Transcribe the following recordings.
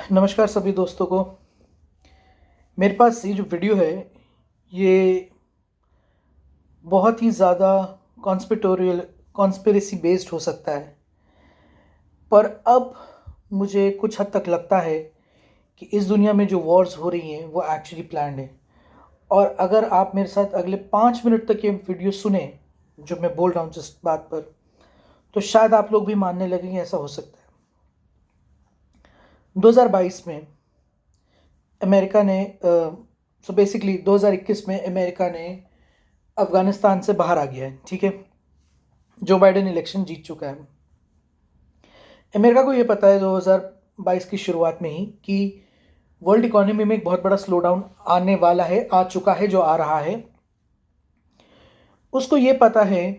नमस्कार सभी दोस्तों को। मेरे पास ये जो वीडियो है ये बहुत ही ज़्यादा कॉन्स्पिटोरियल कॉन्स्पिरेसी बेस्ड हो सकता है, पर अब मुझे कुछ हद तक लगता है कि इस दुनिया में जो वॉर्स हो रही हैं वो एक्चुअली प्लान्ड है। और अगर आप मेरे साथ अगले 5 मिनट तक ये वीडियो सुने जो मैं बोल रहा हूँ जिस बात पर, तो शायद आप लोग भी मानने लगेंगे ऐसा हो सकता है। 2022 में अमेरिका ने सो बेसिकली 2021 में अमेरिका ने अफ़गानिस्तान से बाहर आ गया है, ठीक है। जो बाइडेन इलेक्शन जीत चुका है। अमेरिका को ये पता है 2022 की शुरुआत में ही कि वर्ल्ड इकोनॉमी में एक बहुत बड़ा स्लो डाउन आने वाला है, आ चुका है, जो आ रहा है। उसको ये पता है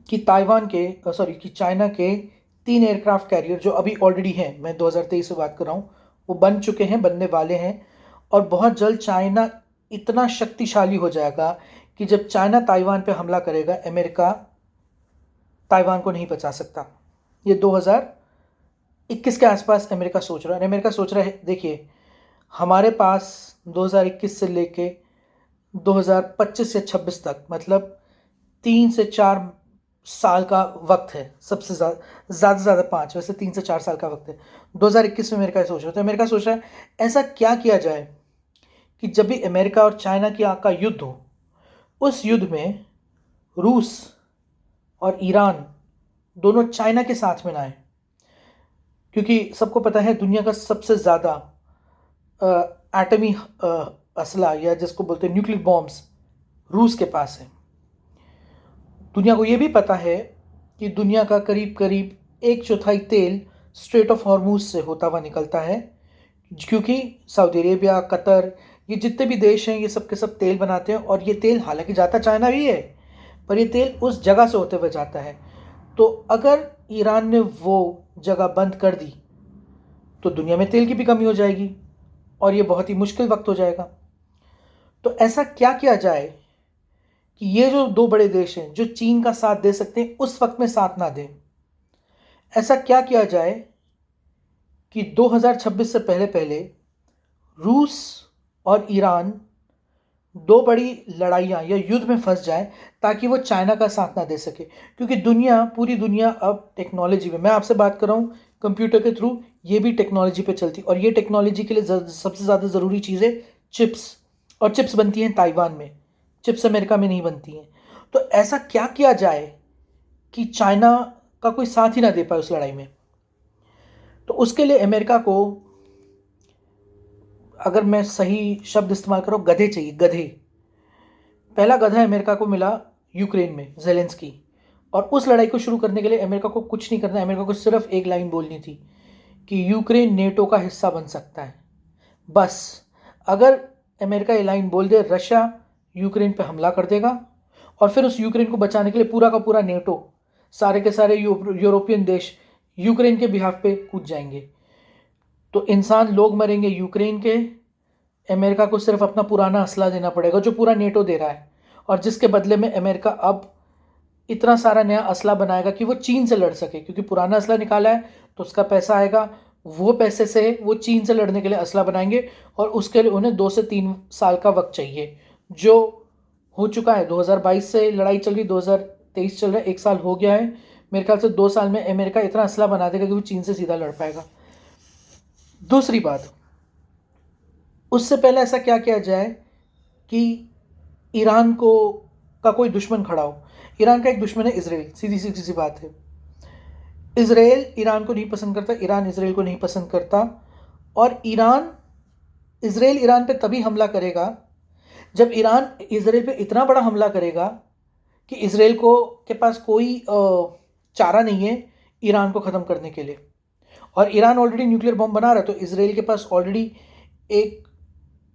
कि कि चाइना के 3 एयरक्राफ्ट कैरियर जो अभी ऑलरेडी हैं, मैं 2023 से बात कर रहा हूँ, वो बन चुके हैं, बनने वाले हैं। और बहुत जल्द चाइना इतना शक्तिशाली हो जाएगा कि जब चाइना ताइवान पे हमला करेगा, अमेरिका ताइवान को नहीं बचा सकता। ये 2021 के आसपास अमेरिका सोच रहा है। अमेरिका सोच रहा है, देखिए हमारे पास 2021 से लेके 2025 या 26 तक, मतलब 3 से 4 साल का वक्त है। सबसे ज़्यादा 5, वैसे 3 से 4 साल का वक्त है। 2021 में अमेरिका सोच रहा है, तो अमेरिका सोच रहा है ऐसा क्या किया जाए कि जब भी अमेरिका और चाइना का युद्ध हो, उस युद्ध में रूस और ईरान दोनों चाइना के साथ में ना आए। क्योंकि सबको पता है दुनिया का सबसे ज़्यादा एटमी असला, या जिसको बोलते हैं न्यूक्लियर बॉम्ब्स, रूस के पास है। दुनिया को ये भी पता है कि दुनिया का करीब करीब 1/4 तेल स्ट्रेट ऑफ हॉर्मूज से होता हुआ निकलता है। क्योंकि सऊदी अरेबिया, कतर, ये जितने भी देश हैं ये सब के सब तेल बनाते हैं। और ये तेल हालांकि जाता चाइना भी है, पर ये तेल उस जगह से होते हुए जाता है। तो अगर ईरान ने वो जगह बंद कर दी तो दुनिया में तेल की भी कमी हो जाएगी और ये बहुत ही मुश्किल वक्त हो जाएगा। तो ऐसा क्या किया जाए कि ये जो 2 बड़े देश हैं जो चीन का साथ दे सकते हैं, उस वक्त में साथ ना दें। ऐसा क्या किया जाए कि 2026 से पहले पहले रूस और ईरान 2 बड़ी लड़ाइयाँ या युद्ध में फंस जाए, ताकि वो चाइना का साथ ना दे सके। क्योंकि पूरी दुनिया अब टेक्नोलॉजी में, मैं आपसे बात कर रहा हूँ कंप्यूटर के थ्रू, ये भी टेक्नोलॉजी पे चलती। और ये टेक्नोलॉजी के लिए सबसे ज़्यादा ज़रूरी चीज़ है चिप्स। और चिप्स बनती हैं ताइवान में, चिप्स अमेरिका में नहीं बनती हैं। तो ऐसा क्या किया जाए कि चाइना का कोई साथ ही ना दे पाए उस लड़ाई में। तो उसके लिए अमेरिका को, अगर मैं सही शब्द इस्तेमाल करूँ, गधे चाहिए, गधे। पहला गधा अमेरिका को मिला यूक्रेन में, जेलेंस्की। और उस लड़ाई को शुरू करने के लिए अमेरिका को कुछ नहीं करना है। अमेरिका को सिर्फ एक लाइन बोलनी थी कि यूक्रेन नेटो का हिस्सा बन सकता है, बस। अगर अमेरिका ये लाइन बोल दे, रशिया यूक्रेन पे हमला कर देगा और फिर उस यूक्रेन को बचाने के लिए पूरा का पूरा नेटो, सारे के सारे यूरोपियन देश यूक्रेन के बिहाफ पे कूद जाएंगे। तो इंसान, लोग मरेंगे यूक्रेन के। अमेरिका को सिर्फ अपना पुराना असला देना पड़ेगा जो पूरा नेटो दे रहा है, और जिसके बदले में अमेरिका अब इतना सारा नया असला बनाएगा कि वो चीन से लड़ सके। क्योंकि पुराना असला निकाला है तो उसका पैसा आएगा, वो पैसे से वो चीन से लड़ने के लिए असला बनाएंगे। और उसके लिए उन्हें 2 से 3 साल का वक्त चाहिए, जो हो चुका है। 2022 से लड़ाई चल रही, 2023 चल रहा है, 1 साल हो गया है। मेरे ख्याल से 2 साल में अमेरिका इतना असला बना देगा कि वो चीन से सीधा लड़ पाएगा। दूसरी बात, उससे पहले ऐसा क्या किया जाए कि ईरान को का कोई दुश्मन खड़ा हो। ईरान का एक दुश्मन है इसराइल, सीधी सीधी सी बात है। इसराइल ईरान को नहीं पसंद करता, ईरान इसराइल को नहीं पसंद करता। और इसराइल ईरान पे तभी हमला करेगा जब ईरान इसराइल पे इतना बड़ा हमला करेगा कि इसराइल को के पास कोई चारा नहीं है ईरान को ख़त्म करने के लिए। और ईरान ऑलरेडी न्यूक्लियर बॉम्ब बना रहा है, तो इसराइल के पास ऑलरेडी एक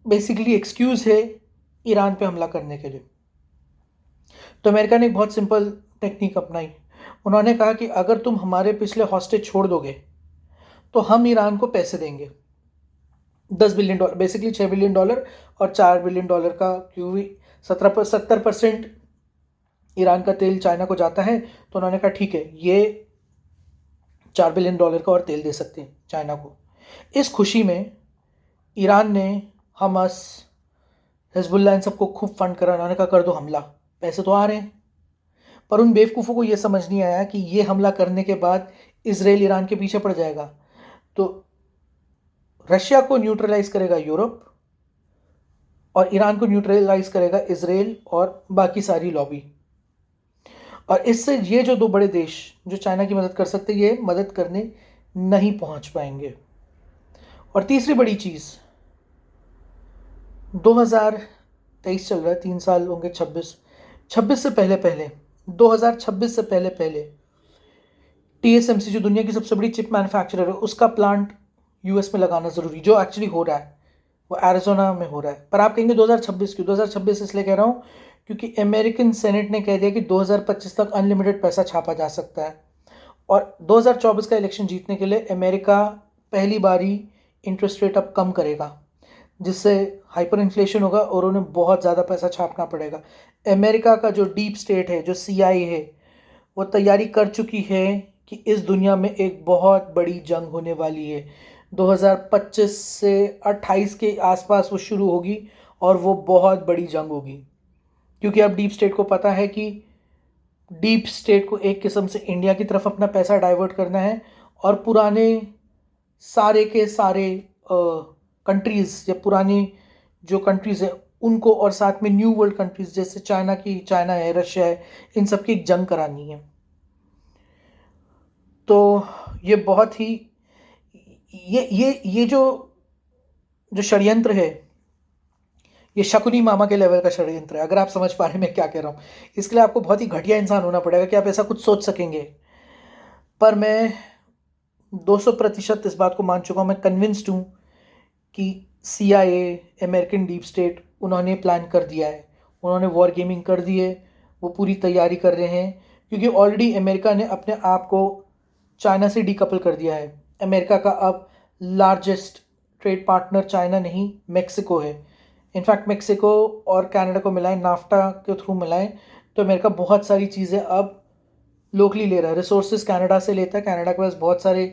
बेसिकली एक्सक्यूज़ है ईरान पे हमला करने के लिए। तो अमेरिका ने एक बहुत सिंपल टेक्निक अपनाई। उन्होंने कहा कि अगर तुम हमारे पिछले हॉस्टेज छोड़ दोगे तो हम ईरान को पैसे देंगे, $10 बिलियन, बेसिकली $6 बिलियन और $4 बिलियन का, क्योंकि 70% ईरान का तेल चाइना को जाता है। तो उन्होंने कहा ठीक है, ये $4 बिलियन का और तेल दे सकते हैं चाइना को। इस खुशी में ईरान ने हमस, हिजबुल्लाह इन सबको खूब फंड करा, उन्होंने कहा कर दो हमला, पैसे तो आ रहे हैं। पर उन बेवकूफ़ों को ये समझ नहीं आया कि ये हमला करने के बाद इजराइल ईरान के पीछे पड़ जाएगा, तो रशिया को न्यूट्रलाइज करेगा यूरोप और ईरान को न्यूट्रलाइज करेगा इजराइल और बाकी सारी लॉबी। और इससे ये जो दो बड़े देश जो चाइना की मदद कर सकते, ये मदद करने नहीं पहुंच पाएंगे। और तीसरी बड़ी चीज़, 2023 चल रहा है, 3 साल होंगे, 26 से पहले 2026 से पहले TSMC जो दुनिया की सबसे बड़ी चिप मैन्युफैक्चरर है, उसका प्लांट यूएस में लगाना ज़रूरी, जो एक्चुअली हो रहा है, वो एरिजोना में हो रहा है। पर आप कहेंगे 2026 क्यों? 2026 इसलिए कह रहा हूँ क्योंकि अमेरिकन सेनेट ने कह दिया कि 2025 तक अनलिमिटेड पैसा छापा जा सकता है। और 2024 का इलेक्शन जीतने के लिए अमेरिका पहली बारी इंटरेस्ट रेट अब कम करेगा, जिससे हाइपर इन्फ्लेशन होगा और उन्हें बहुत ज़्यादा पैसा छापना पड़ेगा। अमेरिका का जो डीप स्टेट है, जो CIA है, वो तैयारी कर चुकी है कि इस दुनिया में एक बहुत बड़ी जंग होने वाली है। 2025 से 28 के आसपास वो शुरू होगी और वो बहुत बड़ी जंग होगी, क्योंकि अब डीप स्टेट को पता है कि डीप स्टेट को एक किस्म से इंडिया की तरफ अपना पैसा डाइवर्ट करना है और पुराने सारे के सारे कंट्रीज़ या पुरानी जो कंट्रीज़ है उनको, और साथ में न्यू वर्ल्ड कंट्रीज़ जैसे चाइना है, रशिया है, इन सब की एक जंग करानी है। तो ये बहुत ही ये जो षड्यंत्र है, ये शकुनी मामा के लेवल का षड्यंत्र है। अगर आप समझ पा रहे हैं मैं क्या कह रहा हूँ, इसके लिए आपको बहुत ही घटिया इंसान होना पड़ेगा कि आप ऐसा कुछ सोच सकेंगे। पर मैं 200% इस बात को मान चुका हूँ, मैं कन्विंस्ड हूँ कि CIA, अमेरिकन डीप स्टेट, उन्होंने प्लान कर दिया है, उन्होंने वॉर गेमिंग कर दी है, वो पूरी तैयारी कर रहे हैं। क्योंकि ऑलरेडी अमेरिका ने अपने आप को चाइना से डीकपल कर दिया है। अमेरिका का अब लार्जेस्ट ट्रेड पार्टनर चाइना नहीं, मैक्सिको है। इनफैक्ट मैक्सिको और कनाडा को मिलाएं, नाफ्टा के थ्रू मिलाएं, तो अमेरिका बहुत सारी चीज़ें अब लोकली ले रहा है। रिसोर्सेज कनाडा से लेता है, कनाडा के पास बहुत सारे,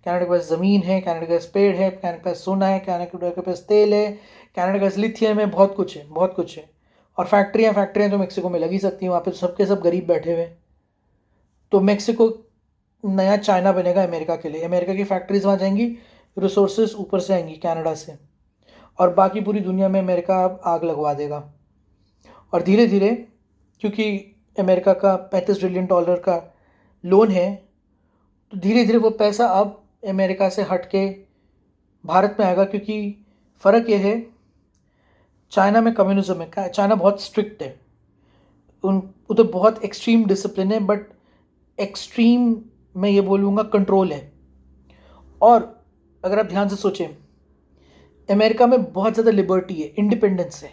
कनाडा के पास ज़मीन है, कनाडा के पास पेड़ है, कनाडा के पास सोना है, कनाडा के पास तेल है, कनाडा के पास लिथियम है, बहुत कुछ है, बहुत कुछ है। और फैक्ट्रियाँ तो मैक्सिको में लगी सकती हैं, वहाँ पे सबके सब गरीब बैठे हुए हैं। तो मैक्सिको नया चाइना बनेगा अमेरिका के लिए। अमेरिका की फैक्ट्रीज वहाँ जाएंगी, रिसोर्सेज ऊपर से आएंगी कनाडा से, और बाकी पूरी दुनिया में अमेरिका अब आग लगवा देगा। और धीरे धीरे, क्योंकि अमेरिका का $35 ट्रिलियन का लोन है, तो धीरे धीरे वो पैसा अब अमेरिका से हट के भारत में आएगा। क्योंकि फ़र्क ये है, चाइना में कम्युनिज्म है, चाइना बहुत स्ट्रिक्ट है, उधर बहुत एक्सट्रीम डिसिप्लिन है, बट एक्सट्रीम मैं ये बोलूँगा कंट्रोल है। और अगर आप ध्यान से सोचें, अमेरिका में बहुत ज़्यादा लिबर्टी है, इंडिपेंडेंस है,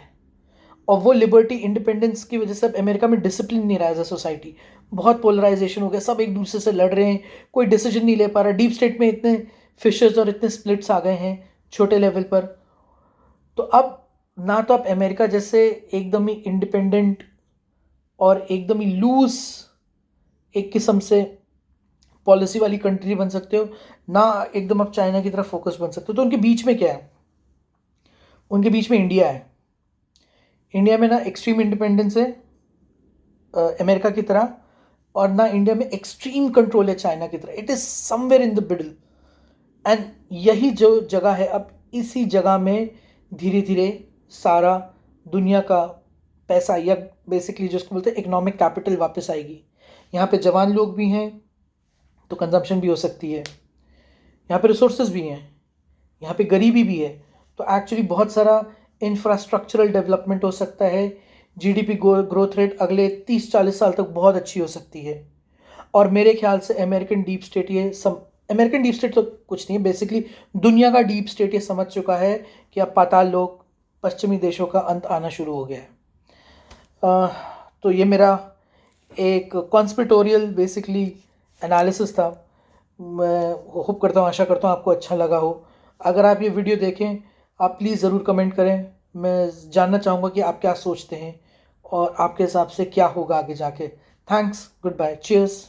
और वो लिबर्टी इंडिपेंडेंस की वजह से अब अमेरिका में डिसिप्लिन नहीं रहा एज अ सोसाइटी। बहुत पोलराइजेशन हो गया, सब एक दूसरे से लड़ रहे हैं, कोई डिसीजन नहीं ले पा रहा। डीप स्टेट में इतने फिशर्स और इतने स्प्लिट्स आ गए हैं छोटे लेवल पर। तो अब ना तो आप अमेरिका जैसे एकदम ही इंडिपेंडेंट और एकदम ही लूज एक किस्म से पॉलिसी वाली कंट्री बन सकते हो, ना एकदम आप चाइना की तरफ फोकस बन सकते हो। तो उनके बीच में क्या है? उनके बीच में इंडिया है। इंडिया में ना एक्सट्रीम इंडिपेंडेंस है अमेरिका की तरह, और ना इंडिया में एक्सट्रीम कंट्रोल है चाइना की तरह। It is somewhere in the middle. And यही जो जगह है, अब इसी जगह में धीरे धीरे सारा दुनिया का पैसा, या बेसिकली जिसको बोलते हैं इकोनॉमिक कैपिटल, वापस आएगी। यहाँ पे जवान लोग भी हैं तो कंजम्पशन भी हो सकती है, यहाँ पे रिसोर्सेज भी हैं, यहाँ पे गरीबी भी है, तो एक्चुअली बहुत सारा इंफ्रास्ट्रक्चरल डेवलपमेंट हो सकता है। GDP ग्रोथ रेट अगले 30-40 साल तक बहुत अच्छी हो सकती है। और मेरे ख्याल से अमेरिकन डीप स्टेट तो कुछ नहीं है, बेसिकली दुनिया का डीप स्टेट ये समझ चुका है कि अब पाताल लोक, पश्चिमी देशों का अंत आना शुरू हो गया है। तो ये मेरा एक कॉन्स्पिरेटोरियल बेसिकली एनालिसिस था। मैं होप करता हूँ, आशा करता हूँ आपको अच्छा लगा हो। अगर आप ये वीडियो देखें, आप प्लीज़ ज़रूर कमेंट करें। मैं जानना चाहूँगा कि आप क्या सोचते हैं और आपके हिसाब से क्या होगा आगे जाके। Thanks, good bye, cheers.